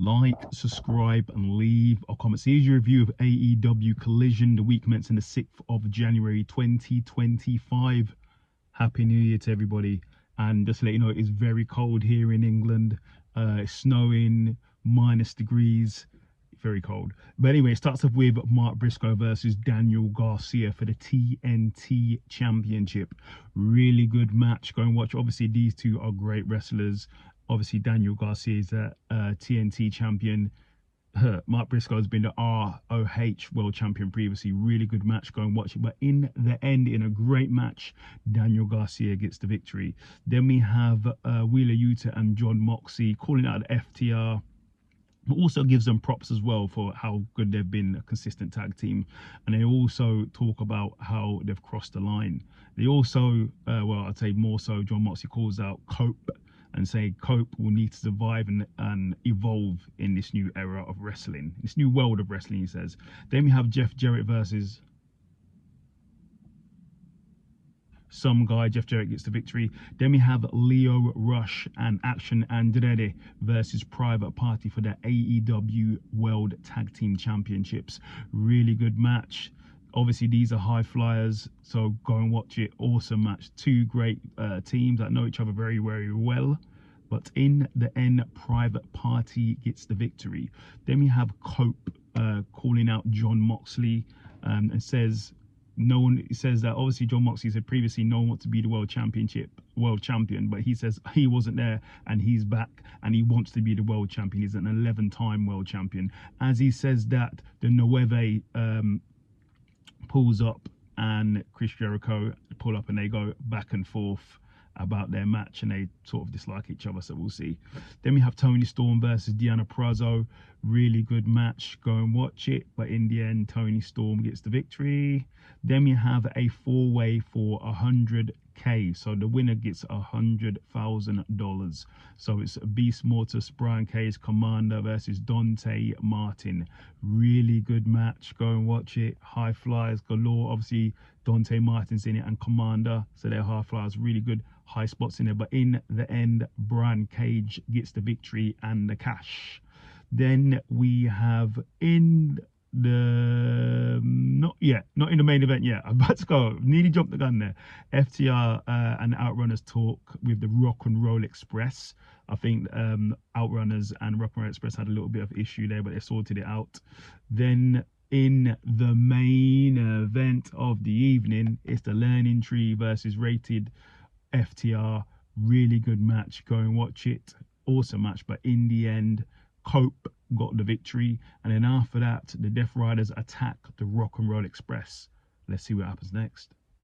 Like, subscribe, and leave a comment. So here's your review of AEW Collision, the week commencing the 6th of January 2025. Happy New Year to everybody. And just to let you know, it's very cold here in England. It's snowing, -degrees, very cold. But anyway, it starts off with Mark Briscoe versus Daniel Garcia for the TNT Championship. Really good match. Go and watch. Obviously, these two are great wrestlers. Obviously, Daniel Garcia is a TNT champion. Mark Briscoe has been the ROH World Champion previously. Really good match. Go and watch it. But in the end, in a great match, Daniel Garcia gets the victory. Then we have Wheeler Yuta and John Moxley calling out the FTR. But also gives them props as well for how good they've been, a consistent tag team. And they also talk about how they've crossed the line. They also, well, I'd say more so, John Moxley calls out Cope and say Cope will need to survive and evolve in this new era of wrestling, this new world of wrestling, he says. Then we have Jeff Jarrett versus some guy. Jeff Jarrett gets the victory. Then we have Leo Rush and Action Andretti versus Private Party for the AEW World Tag Team Championships. Really good match. Obviously, these are high flyers, so go and watch it. Awesome match. Two great teams that know each other very, very well. But in the end, Private Party gets the victory. Then we have Cope calling out John Moxley and says, no one, says that obviously John Moxley said previously no one wants to be the world champion, but he says he wasn't there and he's back and he wants to be the world champion. He's an 11-time world champion. As he says that, the Nueve pulls up and Chris Jericho pull up and they go back and forth about their match and they sort of dislike each other, so we'll see. Then we have Toni Storm versus Deonna Purrazzo. Really good match. Go and watch it. But in the end, Toni Storm gets the victory. Then we have a four-way for 100K. So the winner gets $100,000. So it's Beast Mortis, Brian Cage, Commander versus Dante Martin. Really good match. Go and watch it. High flyers galore. Obviously, Dante Martin's in it and Commander. So they're high flyers. Really good high spots in there. But in the end, Brian Cage gets the victory and the cash. Then we have in the not in the main event yet. I'm about to go, nearly jumped the gun there. FTR and Outrunners talk with the Rock and Roll Express. I think Outrunners and Rock and Roll Express had a little bit of issue there, but they sorted it out. Then in the main event of the evening, it's the Learning Tree versus Rated FTR. Really good match. Go and watch it. Awesome match. But in the end, Cope got the victory, and then after that, the Death Riders attack the Rock and Roll Express. Let's see what happens next.